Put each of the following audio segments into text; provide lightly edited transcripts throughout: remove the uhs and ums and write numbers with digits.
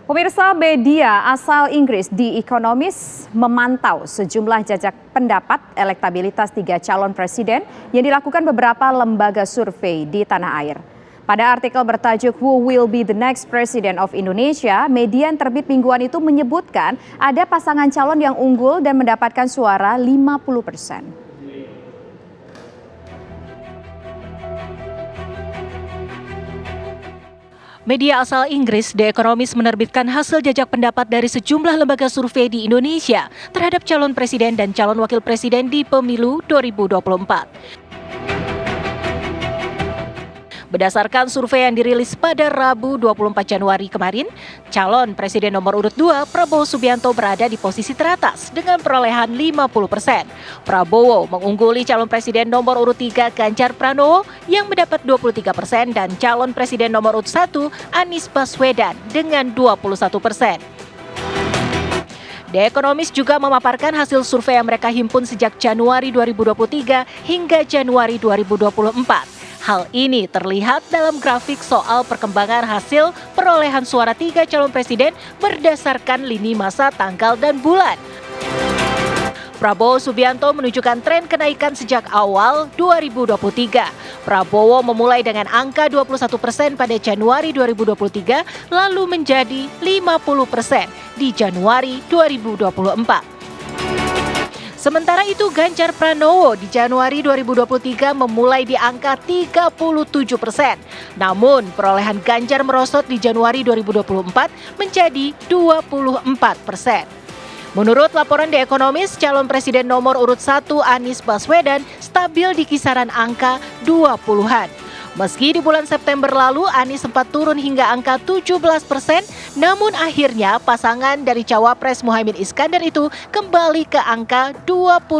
Pemirsa, media asal Inggris The Economist memantau sejumlah jajak pendapat elektabilitas 3 calon presiden yang dilakukan beberapa lembaga survei di tanah air. Pada artikel bertajuk Who Will Be the Next President of Indonesia, media yang terbit mingguan itu menyebutkan ada pasangan calon yang unggul dan mendapatkan suara 50%. Media asal Inggris The Economist menerbitkan hasil jajak pendapat dari sejumlah lembaga survei di Indonesia terhadap calon presiden dan calon wakil presiden di pemilu 2024. Berdasarkan survei yang dirilis pada Rabu 24 Januari kemarin, calon presiden nomor urut 2 Prabowo Subianto berada di posisi teratas dengan perolehan 50%. Prabowo mengungguli calon presiden nomor urut 3 Ganjar Pranowo yang mendapat 23% dan calon presiden nomor urut 1 Anies Baswedan dengan 21%. The Economist juga memaparkan hasil survei yang mereka himpun sejak Januari 2023 hingga Januari 2024. Hal ini terlihat dalam grafik soal perkembangan hasil perolehan suara 3 calon presiden berdasarkan lini masa tanggal dan bulan. Prabowo Subianto menunjukkan tren kenaikan sejak awal 2023. Prabowo memulai dengan angka 21% pada Januari 2023, lalu menjadi 50% di Januari 2024. Sementara itu Ganjar Pranowo di Januari 2023 memulai di angka 37%. Namun perolehan Ganjar merosot di Januari 2024 menjadi 24%. Menurut laporan The Economist, calon presiden nomor urut 1 Anies Baswedan stabil di kisaran angka 20-an. Meski di bulan September lalu Anies sempat turun hingga angka 17%, namun akhirnya pasangan dari cawapres Muhaimin Iskandar itu kembali ke angka 21%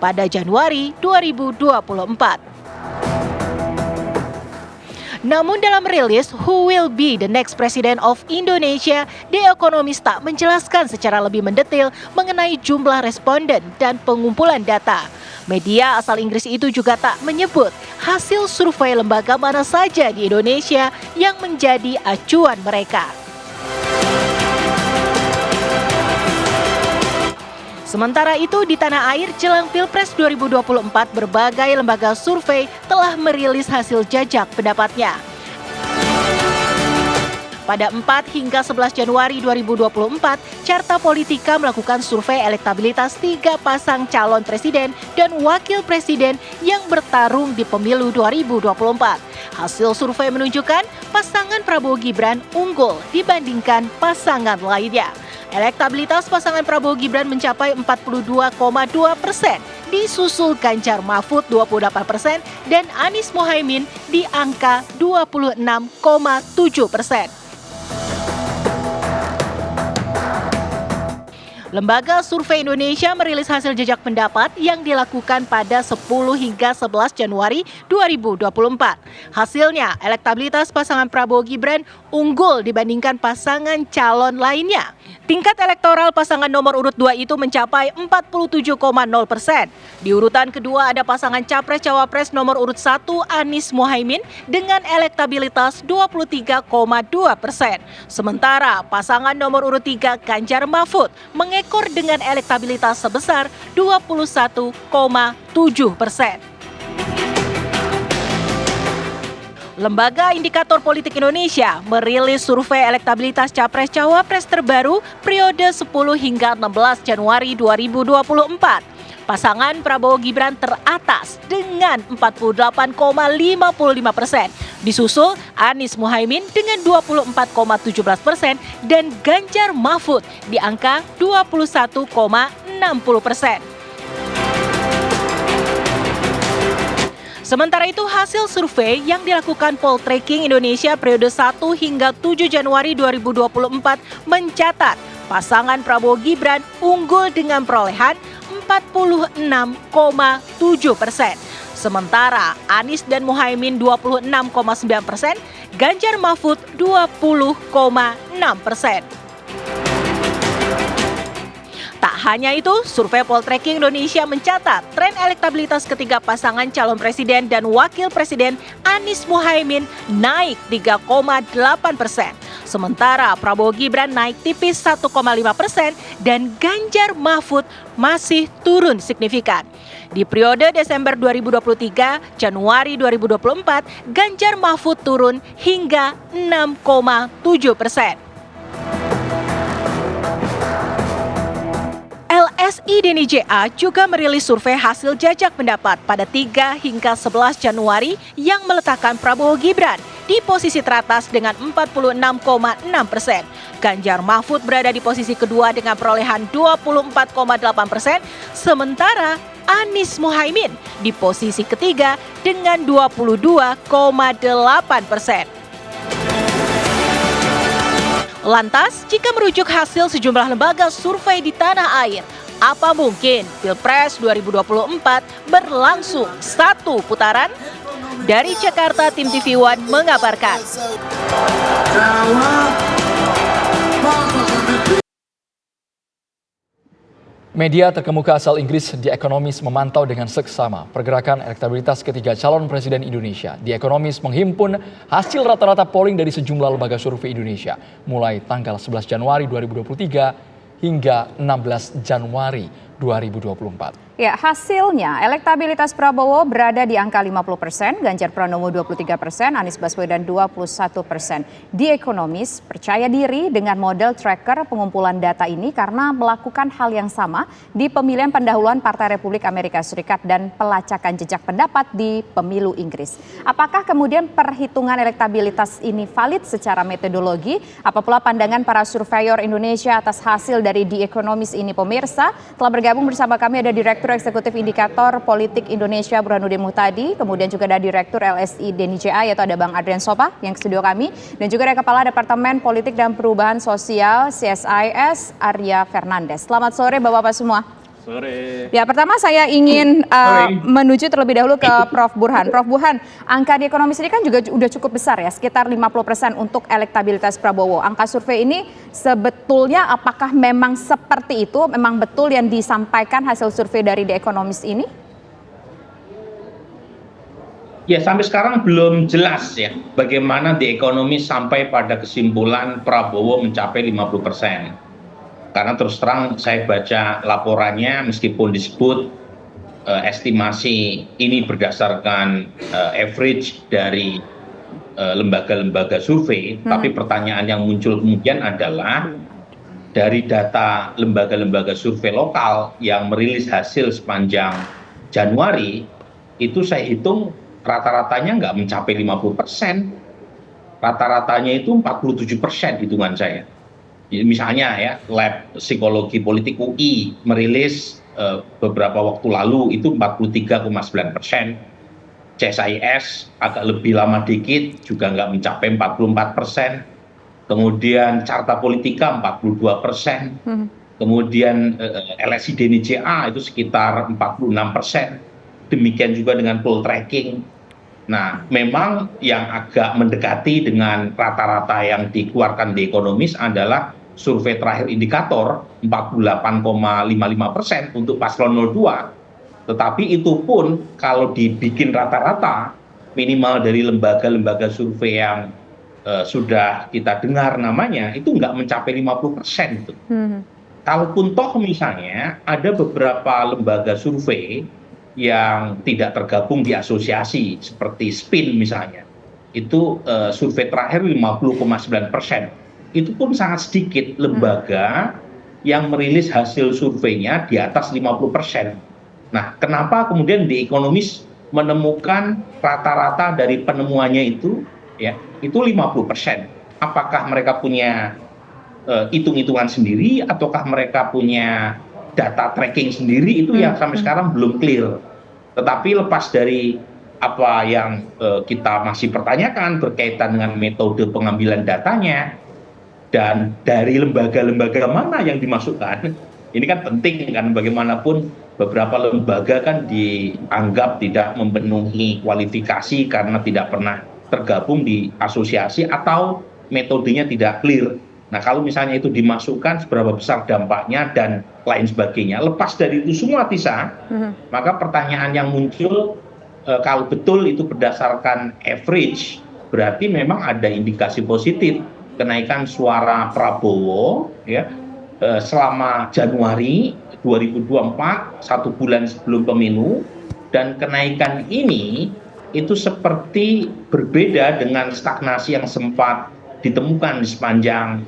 pada Januari 2024. Namun dalam rilis Who Will Be the Next President of Indonesia, The Economist tak menjelaskan secara lebih mendetail mengenai jumlah responden dan pengumpulan data. Media asal Inggris itu juga tak menyebut hasil survei lembaga mana saja di Indonesia yang menjadi acuan mereka. Sementara itu di tanah air jelang Pilpres 2024 berbagai lembaga survei telah merilis hasil jajak pendapatnya. Pada 4 hingga 11 Januari 2024, Carta Politika melakukan survei elektabilitas 3 pasang calon presiden dan wakil presiden yang bertarung di pemilu 2024. Hasil survei menunjukkan pasangan Prabowo Gibran unggul dibandingkan pasangan lainnya. Elektabilitas pasangan Prabowo Gibran mencapai 42,2%, disusul Ganjar Mahfud 28% dan Anies Mohaimin di angka 26,7%. Lembaga Survei Indonesia merilis hasil jajak pendapat yang dilakukan pada 10 hingga 11 Januari 2024. Hasilnya, elektabilitas pasangan Prabowo Gibran unggul dibandingkan pasangan calon lainnya. Tingkat elektoral pasangan nomor urut 2 itu mencapai 47,0%. Di urutan kedua ada pasangan Capres-Cawapres nomor urut 1 Anies Mohaimin dengan elektabilitas 23,2%. Sementara pasangan nomor urut 3 Ganjar Mahfud mengekor dengan elektabilitas sebesar 21,7%. Lembaga Indikator Politik Indonesia merilis survei elektabilitas Capres-Cawapres terbaru periode 10 hingga 16 Januari 2024. Pasangan Prabowo Gibran teratas dengan 48,55%. Disusul Anies Mohaimin dengan 24,17% dan Ganjar Mahfud di angka 21,60%. Sementara itu hasil survei yang dilakukan Poltreking Indonesia periode 1 hingga 7 Januari 2024 mencatat pasangan Prabowo Gibran unggul dengan perolehan 46,7%. Sementara Anies dan Mohaimin 26,9%, Ganjar Mahfud 20,6%. Tak hanya itu, survei Poltreking Indonesia mencatat tren elektabilitas ketiga pasangan calon presiden dan wakil presiden Anies Mohaimin naik 3,8%. Sementara Prabowo Gibran naik tipis 1,5% dan Ganjar Mahfud masih turun signifikan. Di periode Desember 2023, Januari 2024, Ganjar Mahfud turun hingga 6,7%. LSI Deni JA juga merilis survei hasil jajak pendapat pada 3 hingga 11 Januari yang meletakkan Prabowo Gibran di posisi teratas dengan 46,6%. Ganjar Mahfud berada di posisi kedua dengan perolehan 24,8%, sementara Anies Mohaimin di posisi ketiga dengan 22,8%. Lantas, jika merujuk hasil sejumlah lembaga survei di tanah air, apa mungkin Pilpres 2024 berlangsung satu putaran? Dari Jakarta, tim TV One mengabarkan. Media terkemuka asal Inggris The Economist memantau dengan seksama pergerakan elektabilitas ketiga calon presiden Indonesia. The Economist menghimpun hasil rata-rata polling dari sejumlah lembaga survei Indonesia mulai tanggal 11 Januari 2023 hingga 16 Januari 2024. Ya, hasilnya elektabilitas Prabowo berada di angka 50%, Ganjar Pranowo 23%, Anies Baswedan 21%. The Economist percaya diri dengan model tracker pengumpulan data ini karena melakukan hal yang sama di pemilihan pendahuluan Partai Republik Amerika Serikat dan pelacakan jejak pendapat di pemilu Inggris. Apakah kemudian perhitungan elektabilitas ini valid secara metodologi? Apa pula pandangan para surveyor Indonesia atas hasil dari The Economist ini, pemirsa? Telah bergabung bersama kami ada Direktur Eksekutif Indikator Politik Indonesia Burhanuddin Muhtadi, kemudian juga ada Direktur LSI Deni JA yaitu ada Bang Adrian Sopa yang ke studio kami, dan juga ada Kepala Departemen Politik dan Perubahan Sosial CSIS Arya Fernandes. Selamat sore Bapak-Bapak semua. Sore. Ya, pertama saya ingin menuju terlebih dahulu ke Prof. Burhan. Prof. Burhan, angka di Ekonomis ini kan juga udah cukup besar ya, sekitar 50% untuk elektabilitas Prabowo. Angka survei ini sebetulnya apakah memang seperti itu, memang betul yang disampaikan hasil survei dari The Economist ini? Ya, sampai sekarang belum jelas ya bagaimana The Economist sampai pada kesimpulan Prabowo mencapai 50%. Karena terus terang saya baca laporannya meskipun disebut estimasi ini berdasarkan average dari lembaga-lembaga survei, tapi pertanyaan yang muncul kemudian adalah dari data lembaga-lembaga survei lokal yang merilis hasil sepanjang Januari, itu saya hitung rata-ratanya nggak mencapai 50%, rata-ratanya itu 47% hitungan saya. Misalnya ya, Lab Psikologi Politik UI merilis beberapa waktu lalu itu 43,9%. CSIS agak lebih lama dikit juga nggak mencapai 44%. Kemudian Carta Politika 42%. Kemudian LSI Deni JA itu sekitar 46%. Demikian juga dengan poll tracking. Nah, memang yang agak mendekati dengan rata-rata yang dikeluarkan di Ekonomis adalah survei terakhir indikator 48,55% untuk paslon 02. Tetapi itu pun kalau dibikin rata-rata minimal dari lembaga-lembaga survei yang sudah kita dengar namanya itu nggak mencapai 50% itu. Kalaupun toh misalnya ada beberapa lembaga survei yang tidak tergabung di asosiasi seperti SPIN misalnya, itu survei terakhir 50,9%. Itu pun sangat sedikit lembaga yang merilis hasil surveinya di atas 50%. Nah, kenapa kemudian The Economist menemukan rata-rata dari penemuannya itu ya, itu 50%. Apakah mereka punya hitung-hitungan sendiri ataukah mereka punya data tracking sendiri, itu yang sampai sekarang belum clear. Tetapi lepas dari apa yang kita masih pertanyakan berkaitan dengan metode pengambilan datanya dan dari lembaga-lembaga mana yang dimasukkan, ini kan penting kan, bagaimanapun beberapa lembaga kan dianggap tidak memenuhi kualifikasi karena tidak pernah tergabung di asosiasi atau metodenya tidak clear. Nah, kalau misalnya itu dimasukkan seberapa besar dampaknya dan lain sebagainya, lepas dari itu semua Tisa, maka pertanyaan yang muncul kalau betul itu berdasarkan average, berarti memang ada indikasi positif kenaikan suara Prabowo ya selama Januari 2024, 1 bulan sebelum pemilu, dan kenaikan ini itu seperti berbeda dengan stagnasi yang sempat ditemukan di sepanjang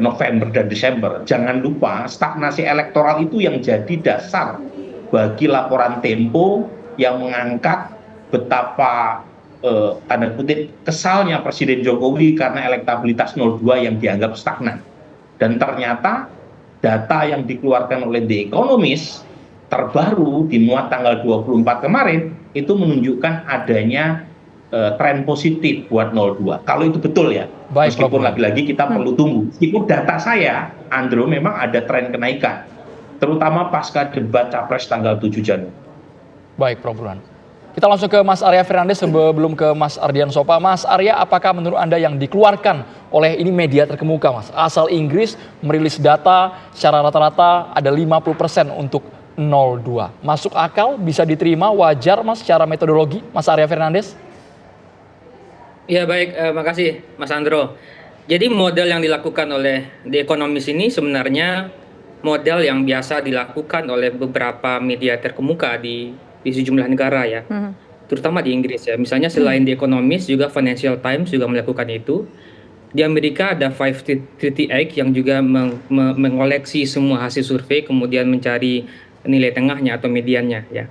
November dan Desember. Jangan lupa stagnasi elektoral itu yang jadi dasar bagi laporan Tempo yang mengangkat betapa tanda kutip kesalnya Presiden Jokowi karena elektabilitas 02 yang dianggap stagnan. Dan ternyata data yang dikeluarkan oleh The Economist terbaru dimuat tanggal 24 kemarin itu menunjukkan adanya tren positif buat 02. Kalau itu betul ya, Baik, meskipun Prof. lagi-lagi kita perlu tunggu. Meskipun data saya, Andro, memang ada tren kenaikan, terutama pasca debat Capres tanggal 7 Januari. Baik, Prof. Burhan. Kita langsung ke Mas Arya Fernandes sebelum ke Mas Ardian Sopa. Mas Arya, apakah menurut Anda yang dikeluarkan oleh ini media terkemuka, Mas, asal Inggris merilis data secara rata-rata ada 50% untuk 02. Masuk akal, bisa diterima, wajar, Mas, secara metodologi, Mas Arya Fernandes? Ya baik, makasih Mas Andro. Jadi model yang dilakukan oleh The Economist ini sebenarnya model yang biasa dilakukan oleh beberapa media terkemuka di sejumlah negara ya, terutama di Inggris ya. Misalnya selain The Economist juga Financial Times juga melakukan itu. Di Amerika ada 538 yang juga mengoleksi semua hasil survei kemudian mencari nilai tengahnya atau mediannya ya.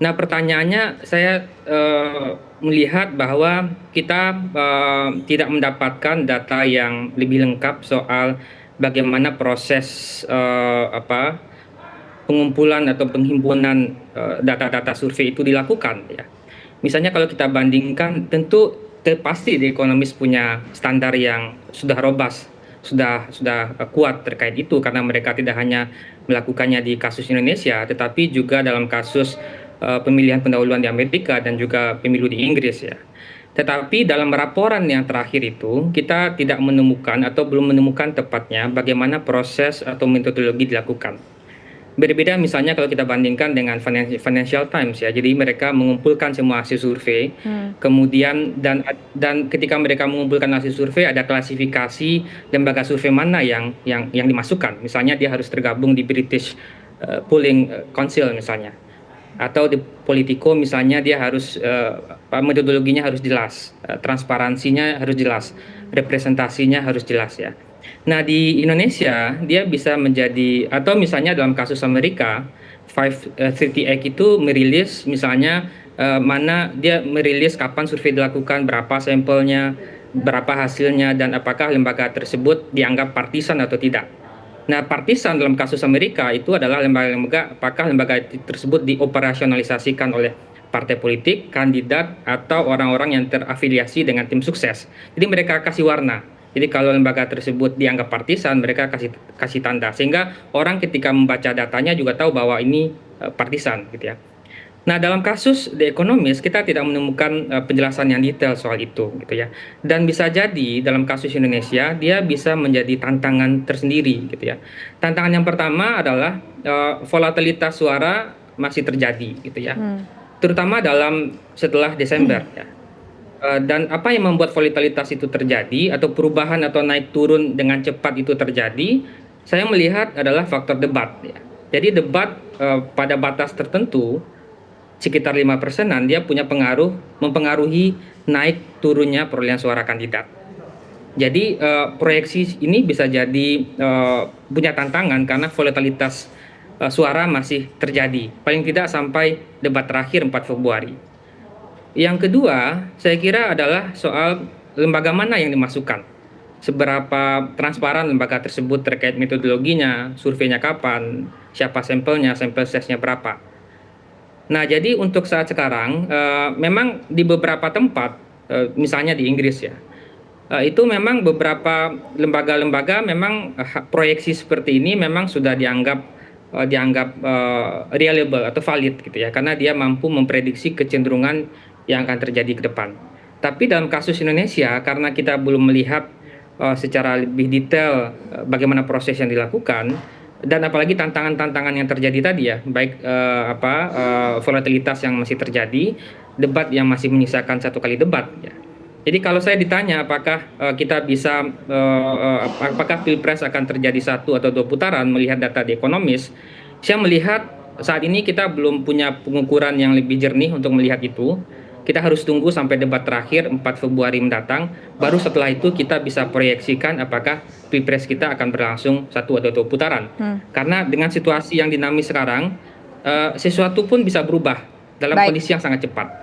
Nah pertanyaannya saya melihat bahwa kita tidak mendapatkan data yang lebih lengkap soal bagaimana proses pengumpulan atau penghimpunan data-data survei itu dilakukan ya. Misalnya kalau kita bandingkan, tentu pasti The Economist punya standar yang sudah robust, sudah kuat terkait itu, karena mereka tidak hanya melakukannya di kasus Indonesia tetapi juga dalam kasus pemilihan pendahuluan di Amerika dan juga pemilu di Inggris ya. Tetapi dalam laporan yang terakhir itu kita tidak menemukan atau belum menemukan tepatnya bagaimana proses atau metodologi dilakukan. Berbeda misalnya kalau kita bandingkan dengan Financial Times ya. Jadi mereka mengumpulkan semua hasil survei, kemudian dan ketika mereka mengumpulkan hasil survei ada klasifikasi lembaga survei mana yang dimasukkan. Misalnya dia harus tergabung di British Polling Council misalnya. Atau di Politico misalnya dia harus metodologinya harus jelas, transparansinya harus jelas, representasinya harus jelas ya. Nah di Indonesia dia bisa menjadi, atau misalnya dalam kasus Amerika 538 itu merilis misalnya mana dia merilis kapan survei dilakukan, berapa sampelnya, berapa hasilnya, dan apakah lembaga tersebut dianggap partisan atau tidak. Nah partisan dalam kasus Amerika itu adalah lembaga-lembaga, apakah lembaga tersebut dioperasionalisasikan oleh partai politik, kandidat, atau orang-orang yang terafiliasi dengan tim sukses. Jadi mereka kasih warna. Jadi kalau lembaga tersebut dianggap partisan, mereka kasih tanda, sehingga orang ketika membaca datanya juga tahu bahwa ini partisan gitu ya. Nah dalam kasus The Economist kita tidak menemukan penjelasan yang detail soal itu gitu ya. Dan bisa jadi dalam kasus Indonesia dia bisa menjadi tantangan tersendiri gitu ya. Tantangan yang pertama adalah volatilitas suara masih terjadi gitu ya. Terutama setelah Desember ya. Dan apa yang membuat volatilitas itu terjadi atau perubahan atau naik turun dengan cepat itu terjadi, saya melihat adalah faktor debat ya. Jadi debat pada batas tertentu sekitar 5%-an dia punya mempengaruhi naik turunnya perolehan suara kandidat. Jadi proyeksi ini bisa jadi punya tantangan karena volatilitas suara masih terjadi, paling tidak sampai debat terakhir 4 Februari. Yang kedua, saya kira adalah soal lembaga mana yang dimasukkan. Seberapa transparan lembaga tersebut terkait metodologinya, surveinya kapan, siapa sampelnya, sampel size-nya berapa. Nah, jadi untuk saat sekarang, memang di beberapa tempat, misalnya di Inggris ya, itu memang beberapa lembaga-lembaga memang proyeksi seperti ini memang sudah dianggap reliable atau valid gitu ya, karena dia mampu memprediksi kecenderungan yang akan terjadi ke depan. Tapi dalam kasus Indonesia, karena kita belum melihat secara lebih detail bagaimana proses yang dilakukan, dan apalagi tantangan-tantangan yang terjadi tadi ya, baik volatilitas yang masih terjadi, debat yang masih menyisakan 1 kali debat ya. Jadi kalau saya ditanya apakah kita bisa apakah Pilpres akan terjadi 1 atau 2 putaran melihat data di Ekonomis, saya melihat saat ini kita belum punya pengukuran yang lebih jernih untuk melihat itu. Kita harus tunggu sampai debat terakhir 4 Februari mendatang, baru setelah itu kita bisa proyeksikan apakah Pilpres kita akan berlangsung 1 atau 2 putaran. Karena dengan situasi yang dinamis sekarang, sesuatu pun bisa berubah dalam Baik. kondisi yang sangat cepat.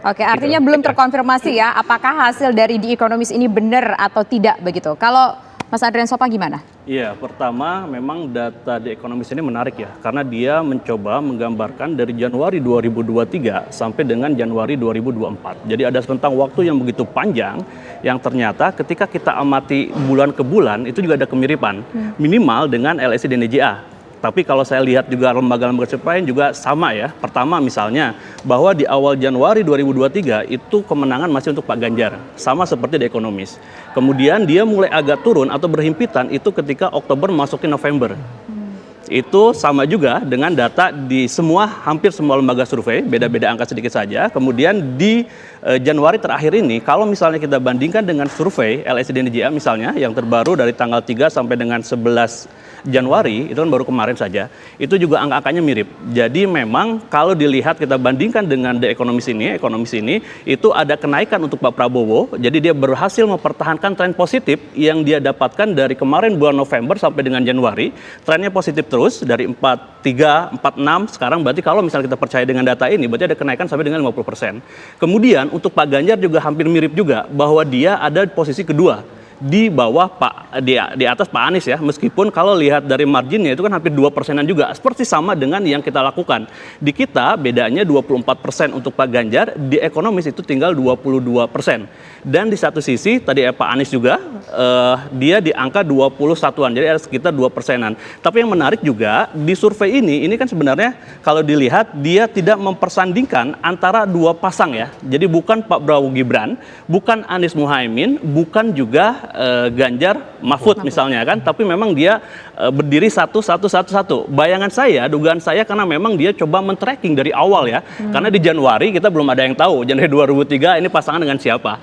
Oke, artinya belum terkonfirmasi ya apakah hasil dari The Economist ini benar atau tidak begitu. Kalau Mas Adrian Sopa gimana? Iya, pertama memang data The Economist ini menarik ya, karena dia mencoba menggambarkan dari Januari 2023 sampai dengan Januari 2024. Jadi ada rentang waktu yang begitu panjang yang ternyata ketika kita amati bulan ke bulan itu juga ada kemiripan, minimal dengan LSI dan DJA. Tapi kalau saya lihat juga lembaga-lembaga survei juga sama ya. Pertama misalnya bahwa di awal Januari 2023 itu kemenangan masih untuk Pak Ganjar. Sama seperti The Economist. Kemudian dia mulai agak turun atau berhimpitan itu ketika Oktober masukin November. Itu sama juga dengan data di hampir semua lembaga survei, beda-beda angka sedikit saja. Kemudian di Januari terakhir ini, kalau misalnya kita bandingkan dengan survei LSI dan DJA misalnya, yang terbaru dari tanggal 3 sampai dengan 11 Januari, itu kan baru kemarin saja, itu juga angka-angkanya mirip. Jadi memang kalau dilihat kita bandingkan dengan The Economist ini, itu ada kenaikan untuk Pak Prabowo, jadi dia berhasil mempertahankan tren positif yang dia dapatkan dari kemarin bulan November sampai dengan Januari, trennya positif terus dari 43, 46, sekarang berarti kalau misalnya kita percaya dengan data ini, berarti ada kenaikan sampai dengan 50%. Kemudian untuk Pak Ganjar juga hampir mirip juga, bahwa dia ada di posisi kedua, di bawah di atas Pak Anies ya, meskipun kalau lihat dari marginnya itu kan hampir 2%-an juga, seperti sama dengan yang kita lakukan. Di kita bedanya 24% untuk Pak Ganjar, di Ekonomis itu tinggal 22%. Dan di satu sisi tadi Pak Anies juga dia di angka 21-an, jadi ada sekitar 2%-an. Tapi yang menarik juga di survei ini kan sebenarnya kalau dilihat dia tidak mempersandingkan antara dua pasang ya. Jadi bukan Pak Prabowo Gibran, bukan Anies Muhaimin, bukan juga Ganjar Mahfud misalnya kan, tapi memang dia berdiri satu. Bayangan saya, dugaan saya karena memang dia coba men-tracking dari awal ya, karena di Januari kita belum ada yang tahu Januari 2003 ini pasangan dengan siapa,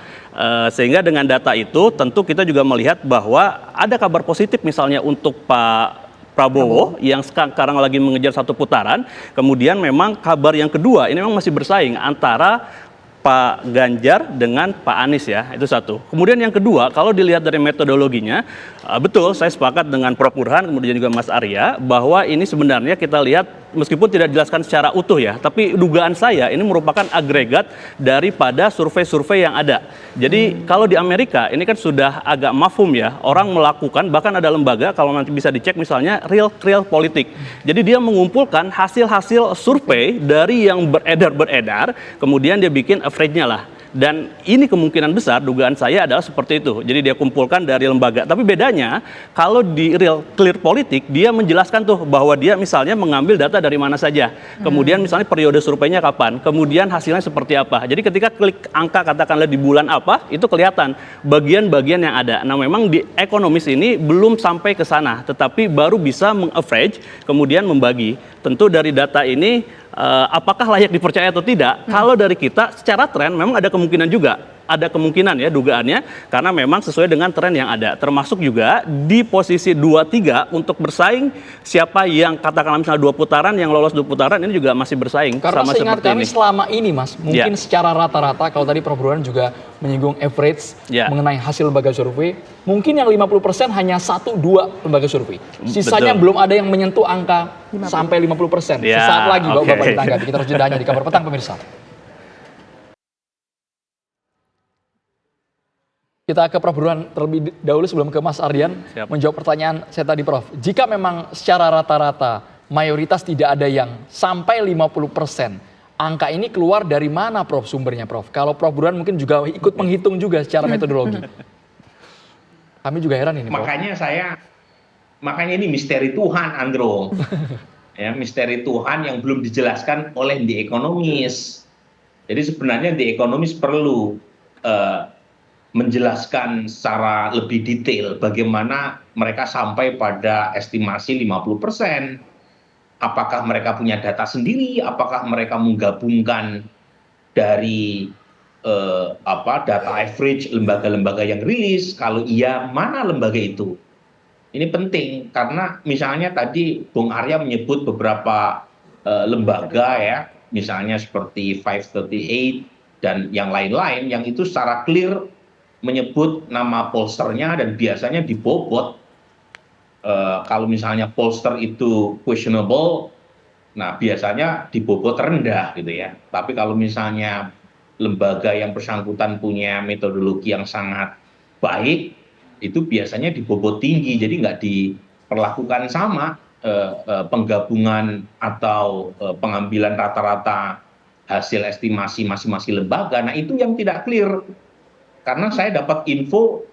sehingga dengan data itu tentu kita juga melihat bahwa ada kabar positif misalnya untuk Pak Prabowo yang sekarang lagi mengejar 1 putaran. Kemudian memang kabar yang kedua ini memang masih bersaing antara Pak Ganjar dengan Pak Anies ya, itu satu. Kemudian yang kedua, kalau dilihat dari metodologinya, betul saya sepakat dengan Prof. Burhan, kemudian juga Mas Arya, bahwa ini sebenarnya kita lihat meskipun tidak dijelaskan secara utuh ya, tapi dugaan saya ini merupakan agregat daripada survei-survei yang ada. Jadi kalau di Amerika ini kan sudah agak mafhum ya, orang melakukan, bahkan ada lembaga kalau nanti bisa dicek misalnya real politik. Jadi dia mengumpulkan hasil-hasil survei dari yang beredar, kemudian dia bikin average-nya lah. Dan ini kemungkinan besar dugaan saya adalah seperti itu. Jadi dia kumpulkan dari lembaga. Tapi bedanya kalau di real clear politik dia menjelaskan tuh bahwa dia misalnya mengambil data dari mana saja. Kemudian misalnya periode surveinya kapan. Kemudian hasilnya seperti apa. Jadi ketika klik angka katakanlah di bulan apa, itu kelihatan bagian-bagian yang ada. Nah memang di Ekonomis ini belum sampai ke sana. Tetapi baru bisa mengaverage kemudian membagi. Tentu dari data ini apakah layak dipercaya atau tidak? Kalau dari kita secara tren memang ada kemungkinan juga. Ada kemungkinan ya dugaannya karena memang sesuai dengan tren yang ada. Termasuk juga di posisi 2-3 untuk bersaing siapa yang katakanlah misalnya 2 putaran, yang lolos 2 putaran ini juga masih bersaing. Karena sama seingat seperti kami ini. selama ini Mas, mungkin secara rata-rata kalau tadi Prof. Burhan juga menyinggung average mengenai hasil lembaga survei, mungkin yang 50% hanya 1-2 lembaga survei. Sisanya belum ada yang menyentuh angka sampai 50%. Sesaat lagi Bapak ditanggapi. Kita harus jedanya di Kabar Petang pemirsa. Kita ke Prof. Burhan terlebih dahulu sebelum ke Mas Ardian menjawab pertanyaan saya tadi Prof. Jika memang secara rata-rata mayoritas tidak ada yang sampai 50%, angka ini keluar dari mana Prof sumbernya Prof? Kalau Prof. Burhan mungkin juga ikut menghitung juga secara metodologi. Kami juga heran ini Prof. Makanya ini misteri Tuhan Andro. Ya, misteri Tuhan yang belum dijelaskan oleh The Economist. Jadi sebenarnya The Economist perlu menjelaskan secara lebih detail bagaimana mereka sampai pada estimasi 50%. Apakah mereka punya data sendiri, apakah mereka menggabungkan dari data average lembaga-lembaga yang rilis? Kalau iya, mana lembaga itu? Ini penting karena misalnya tadi Bung Arya menyebut beberapa lembaga ya, misalnya seperti 538 dan yang lain-lain yang itu secara clear menyebut nama polsternya dan biasanya dibobot. Kalau misalnya polster itu questionable, nah biasanya dibobot rendah gitu ya. Tapi kalau misalnya lembaga yang bersangkutan punya metodologi yang sangat baik, itu biasanya dibobot tinggi, jadi nggak diperlakukan sama penggabungan atau pengambilan rata-rata hasil estimasi masing-masing lembaga. Nah itu yang tidak clear, karena saya dapat info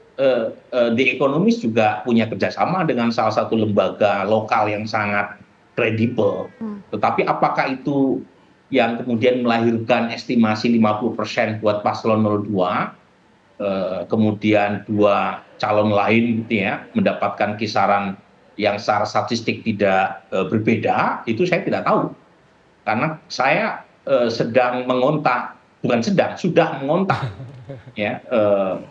The Economist juga punya kerjasama dengan salah satu lembaga lokal yang sangat kredibel. Tetapi apakah itu yang kemudian melahirkan estimasi 50% buat paslon 02, kemudian dua calon lain gitu ya mendapatkan kisaran yang secara statistik tidak berbeda, itu saya tidak tahu karena saya sedang mengontak, bukan sedang, sudah mengontak ya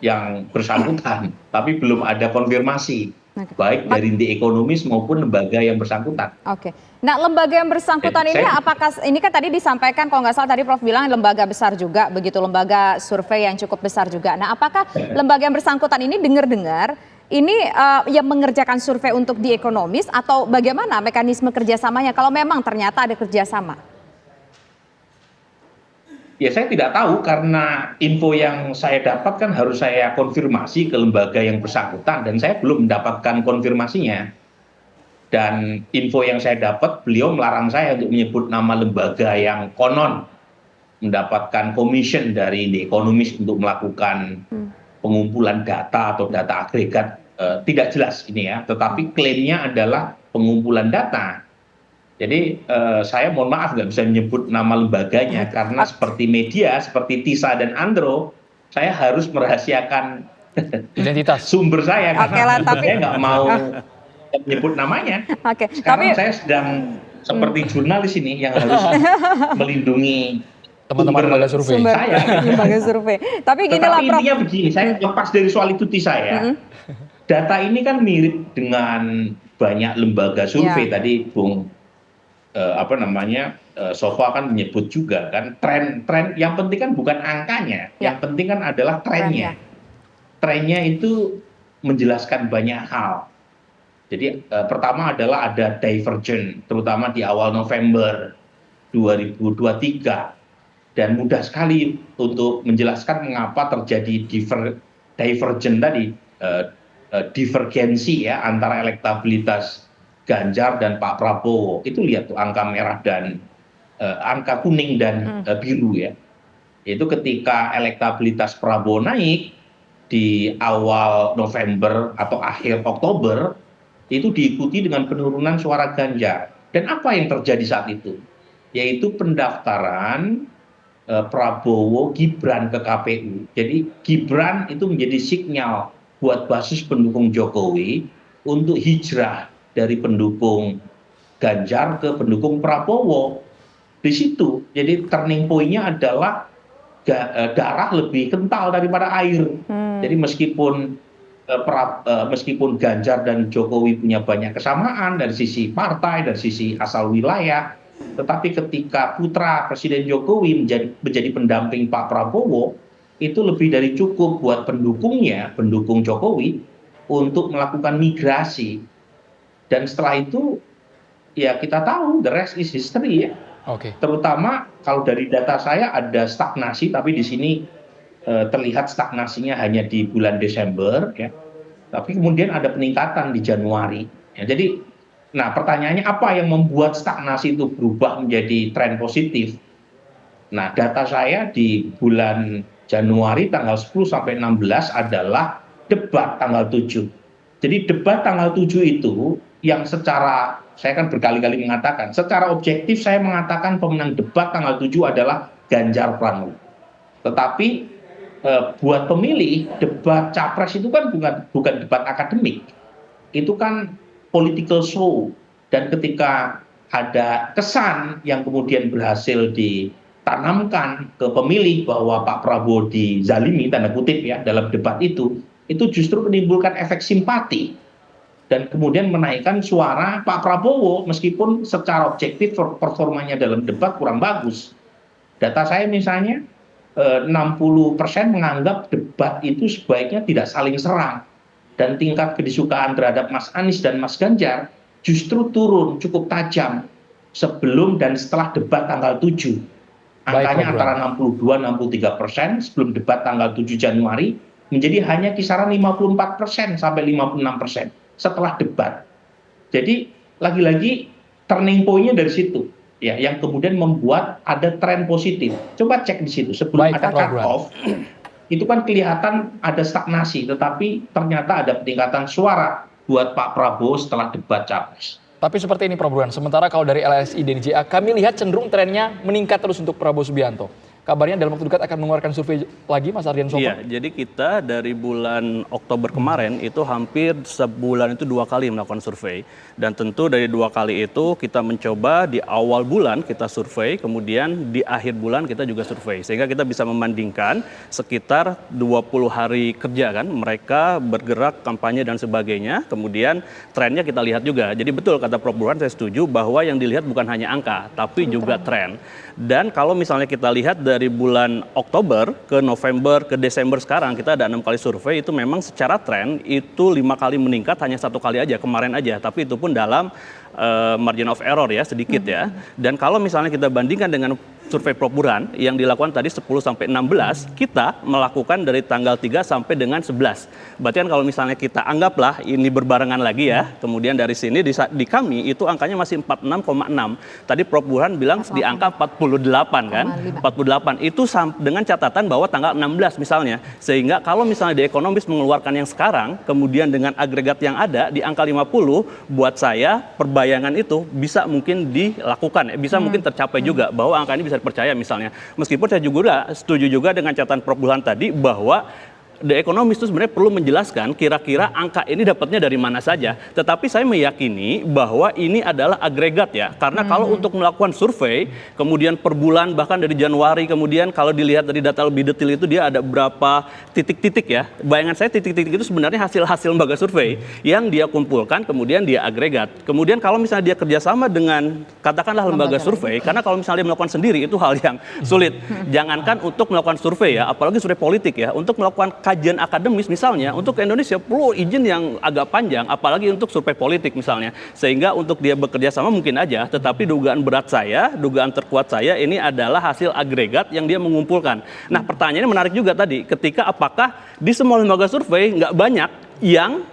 yang bersangkutan, tapi belum ada konfirmasi baik dari The Economist maupun lembaga yang bersangkutan. Oke. Nah, lembaga yang bersangkutan ini apakah ini kan tadi disampaikan kalau nggak salah tadi Prof bilang lembaga besar juga begitu, lembaga survei yang cukup besar juga. Nah, apakah lembaga yang bersangkutan ini dengar-dengar ini yang mengerjakan survei untuk The Economist atau bagaimana mekanisme kerjasamanya kalau memang ternyata ada kerjasama? Ya saya tidak tahu karena info yang saya dapatkan harus saya konfirmasi ke lembaga yang bersangkutan dan saya belum mendapatkan konfirmasinya. Dan info yang saya dapat, beliau melarang saya untuk menyebut nama lembaga yang konon mendapatkan commission dari The Economist untuk melakukan pengumpulan data atau data agregat. Tidak jelas ini ya, tetapi klaimnya adalah pengumpulan data. Jadi saya mohon maaf nggak bisa menyebut nama lembaganya karena seperti media, seperti Tisa dan Andro, saya harus merahasiakan identitas sumber saya karena tapi saya nggak mau menyebut namanya. Sekarang saya sedang seperti jurnalis ini yang harus melindungi teman-teman lembaga survei. Lembaga survei. Tapi gini lah, Prof. Intinya begini, saya lepas dari soal itu Tisa ya. Data ini kan mirip dengan banyak lembaga survei tadi Bung Sofa kan menyebut juga kan tren yang penting kan bukan angkanya, yang penting kan adalah trennya. Trennya itu menjelaskan banyak hal. Jadi pertama adalah ada divergen, terutama di awal November 2023 dan mudah sekali untuk menjelaskan mengapa terjadi divergen tadi, divergensi ya antara elektabilitas Ganjar dan Pak Prabowo. Itu lihat tuh angka merah dan angka kuning dan biru ya. Itu ketika elektabilitas Prabowo naik di awal November atau akhir Oktober, itu diikuti dengan penurunan suara Ganjar. Dan apa yang terjadi saat itu? Yaitu pendaftaran Prabowo Gibran ke KPU. Jadi Gibran itu menjadi sinyal buat basis pendukung Jokowi untuk hijrah dari pendukung Ganjar ke pendukung Prabowo. Di situ, jadi turning point-nya adalah darah lebih kental daripada air. Jadi meskipun Ganjar dan Jokowi punya banyak kesamaan dari sisi partai, dari sisi asal wilayah, tetapi ketika putra Presiden Jokowi menjadi pendamping Pak Prabowo, itu lebih dari cukup buat pendukungnya, pendukung Jokowi, untuk melakukan migrasi. Dan setelah itu ya kita tahu the rest is history ya. Terutama kalau dari data saya ada stagnasi, tapi di sini terlihat stagnasinya hanya di bulan Desember ya. Tapi kemudian ada peningkatan di Januari. Ya, jadi nah pertanyaannya apa yang membuat stagnasi itu berubah menjadi tren positif? Nah, data saya di bulan Januari tanggal 10 sampai 16 adalah debat tanggal 7. Jadi debat tanggal 7 itu yang secara, saya kan berkali-kali mengatakan, secara objektif saya mengatakan pemenang debat tanggal 7 adalah Ganjar Pranowo. Tetapi buat pemilih, debat capres itu kan bukan debat akademik. Itu kan political show. Dan ketika ada kesan yang kemudian berhasil tanamkan ke pemilih bahwa Pak Prabowo dizalimi, tanda kutip ya, dalam debat itu justru menimbulkan efek simpati dan kemudian menaikkan suara Pak Prabowo meskipun secara objektif performanya dalam debat kurang bagus. Data saya misalnya 60% menganggap debat itu sebaiknya tidak saling serang dan tingkat kedisukaan terhadap Mas Anies dan Mas Ganjar justru turun cukup tajam sebelum dan setelah debat tanggal 7. Angkanya antara 62-63% sebelum debat tanggal 7 Januari menjadi hanya kisaran 54% sampai 56% setelah debat. Jadi lagi-lagi turning point-nya dari situ ya, yang kemudian membuat ada tren positif. Coba cek di situ sebelum ada cut off itu kan kelihatan ada stagnasi, tetapi ternyata ada peningkatan suara buat Pak Prabowo setelah debat Capres. Tapi seperti ini Prof. Burhan, sementara kalau dari LSI dan JA kami lihat cenderung trennya meningkat terus untuk Prabowo Subianto. Kabarnya dalam waktu dekat akan mengeluarkan survei lagi, Mas Ardian Sopo? Iya, jadi kita dari bulan Oktober kemarin itu hampir sebulan itu 2 kali melakukan survei. Dan tentu dari 2 kali itu kita mencoba di awal bulan kita survei, kemudian di akhir bulan kita juga survei. Sehingga kita bisa membandingkan sekitar 20 hari kerja kan, mereka bergerak kampanye dan sebagainya. Kemudian trennya kita lihat juga. Jadi betul kata Prof. Burhan, saya setuju bahwa yang dilihat bukan hanya angka, tapi juga tren. Dan kalau misalnya kita lihat dari bulan Oktober ke November ke Desember sekarang kita ada 6 kali survei, itu memang secara tren itu 5 kali meningkat, hanya 1 kali aja kemarin aja, tapi itu pun dalam margin of error ya, sedikit ya. Dan kalau misalnya kita bandingkan dengan survei Prof. Burhan yang dilakukan tadi 10 sampai 16, kita melakukan dari tanggal 3 sampai dengan 11. Berarti kan kalau misalnya kita anggaplah ini berbarengan lagi ya, kemudian dari sini di kami itu angkanya masih 46,6. Tadi Prof. Burhan bilang di angka 48 kan, 48 itu dengan catatan bahwa tanggal 16 misalnya. Sehingga kalau misalnya The Economist mengeluarkan yang sekarang, kemudian dengan agregat yang ada di angka 50, buat saya perbayangan itu bisa mungkin dilakukan, bisa mungkin tercapai juga bahwa angka ini bisa dipercaya misalnya. Meskipun saya juga setuju juga dengan catatan Prof. Burhan tadi bahwa The Economist itu sebenarnya perlu menjelaskan kira-kira angka ini dapatnya dari mana saja. Tetapi saya meyakini bahwa ini adalah agregat ya. Karena kalau untuk melakukan survei, kemudian per bulan bahkan dari Januari, kemudian kalau dilihat dari data lebih detail itu dia ada berapa titik-titik ya. Bayangan saya titik-titik itu sebenarnya hasil-hasil lembaga survei yang dia kumpulkan, kemudian dia agregat. Kemudian kalau misalnya dia kerjasama dengan katakanlah lembaga survei, karena kalau misalnya dia melakukan sendiri itu hal yang sulit. Jangankan untuk melakukan survei ya, apalagi survei politik ya, untuk melakukan kajian akademis misalnya untuk Indonesia perlu izin yang agak panjang, apalagi untuk survei politik misalnya. Sehingga untuk dia bekerja sama mungkin aja, tetapi dugaan berat saya, dugaan terkuat saya ini adalah hasil agregat yang dia mengumpulkan. Nah pertanyaannya menarik juga tadi, ketika apakah di semua lembaga survei nggak banyak yang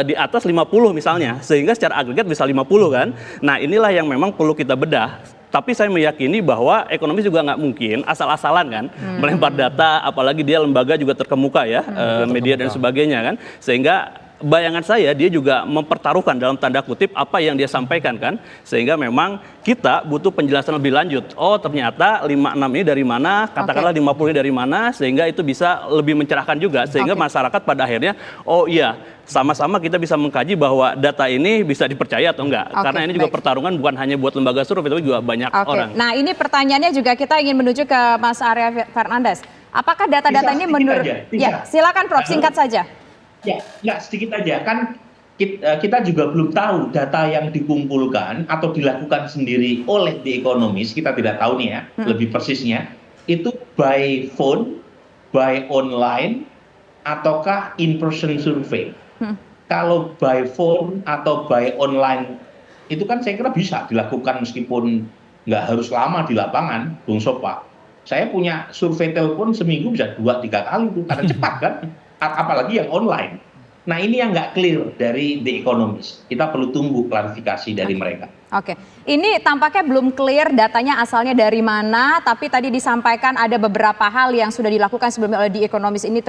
di atas 50 misalnya, sehingga secara agregat bisa 50 kan. Nah inilah yang memang perlu kita bedah. Tapi saya meyakini bahwa ekonomis juga nggak mungkin asal-asalan kan melempar data, apalagi dia lembaga juga terkemuka ya, media dan sebagainya kan. Sehingga bayangan saya dia juga mempertaruhkan dalam tanda kutip apa yang dia sampaikan kan. Sehingga memang kita butuh penjelasan lebih lanjut. Oh ternyata 56 ini dari mana, katakanlah 50 ini dari mana, sehingga itu bisa lebih mencerahkan juga. Sehingga masyarakat pada akhirnya, oh iya, sama-sama kita bisa mengkaji bahwa data ini bisa dipercaya atau enggak. Karena ini juga pertarungan bukan hanya buat lembaga survei, tapi juga banyak orang. Nah ini pertanyaannya juga kita ingin menuju ke Mas Arya Fernandes. Apakah data-data ini menurut... Ya, silakan Prof, singkat saja. Ya, enggak, sedikit aja. Kan kita juga belum tahu data yang dikumpulkan atau dilakukan sendiri oleh The Economist, kita tidak tahu nih ya, lebih persisnya, itu by phone, by online, ataukah in-person survey. Kalau by phone atau by online, itu kan saya kira bisa dilakukan meskipun nggak harus lama di lapangan, Bung Sopa. Saya punya survei telepon seminggu bisa 2-3 kali tuh, karena cepat kan, apalagi yang online. Nah ini yang nggak clear dari The Economist. Kita perlu tunggu klarifikasi dari mereka. Oke, ini tampaknya belum clear datanya asalnya dari mana, tapi tadi disampaikan ada beberapa hal yang sudah dilakukan sebelumnya oleh The Economist ini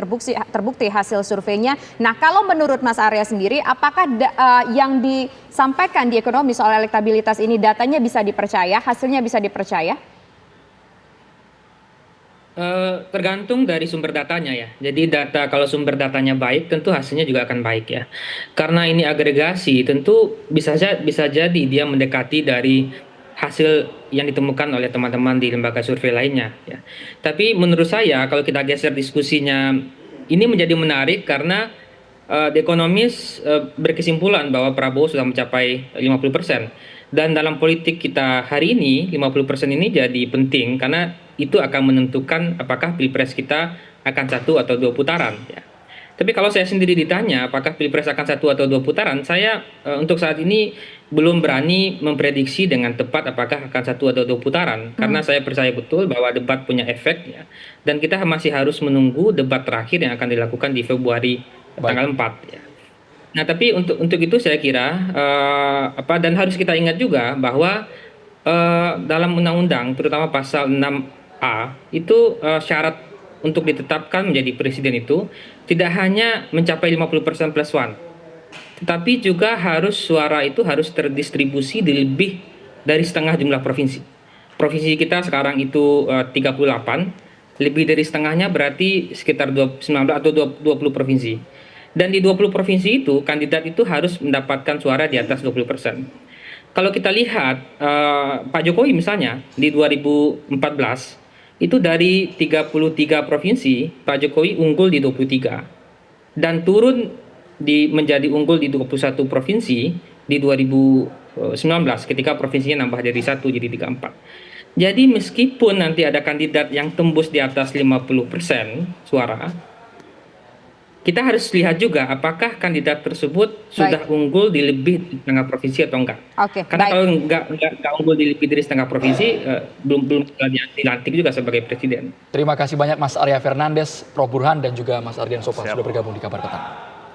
terbukti hasil surveinya. Nah kalau menurut Mas Arya sendiri, apakah yang disampaikan The Economist soal elektabilitas ini datanya bisa dipercaya, hasilnya bisa dipercaya? Tergantung dari sumber datanya ya. Jadi kalau sumber datanya baik, tentu hasilnya juga akan baik ya. Karena ini agregasi, tentu bisa jadi dia mendekati dari hasil yang ditemukan oleh teman-teman di lembaga survei lainnya ya. Tapi menurut saya kalau kita geser diskusinya ini menjadi menarik karena The Economist berkesimpulan bahwa Prabowo sudah mencapai 50%. Dan dalam politik kita hari ini 50% ini jadi penting karena itu akan menentukan apakah Pilpres kita akan 1 atau 2 putaran ya. Tapi kalau saya sendiri ditanya apakah Pilpres akan 1 atau 2 putaran, saya untuk saat ini belum berani memprediksi dengan tepat apakah akan 1 atau 2 putaran. Karena saya percaya betul bahwa debat punya efek ya. Dan kita masih harus menunggu debat terakhir yang akan dilakukan di Februari tanggal 4 ya. Nah, tapi untuk itu saya kira dan harus kita ingat juga bahwa dalam undang-undang terutama pasal 6A itu syarat untuk ditetapkan menjadi presiden itu tidak hanya mencapai 50% plus one, tetapi juga suara itu harus terdistribusi di lebih dari setengah jumlah provinsi. Provinsi kita sekarang itu 38, lebih dari setengahnya berarti sekitar 19 atau 20 provinsi. Dan di 20 provinsi itu kandidat itu harus mendapatkan suara di atas 20%. Kalau kita lihat Pak Jokowi misalnya di 2014 itu dari 33 provinsi Pak Jokowi unggul di 23 dan turun menjadi unggul di 21 provinsi di 2019 ketika provinsinya nambah dari 1 jadi 34. Jadi meskipun nanti ada kandidat yang tembus di atas 50% suara, kita harus lihat juga apakah kandidat tersebut sudah unggul di lebih setengah provinsi atau enggak. Karena kalau enggak unggul di lebih dari setengah provinsi, belum dilantik juga sebagai presiden. Terima kasih banyak Mas Arya Fernandes, Prof Burhan dan juga Mas Ardian Sopal sudah bergabung di Kabar Petang.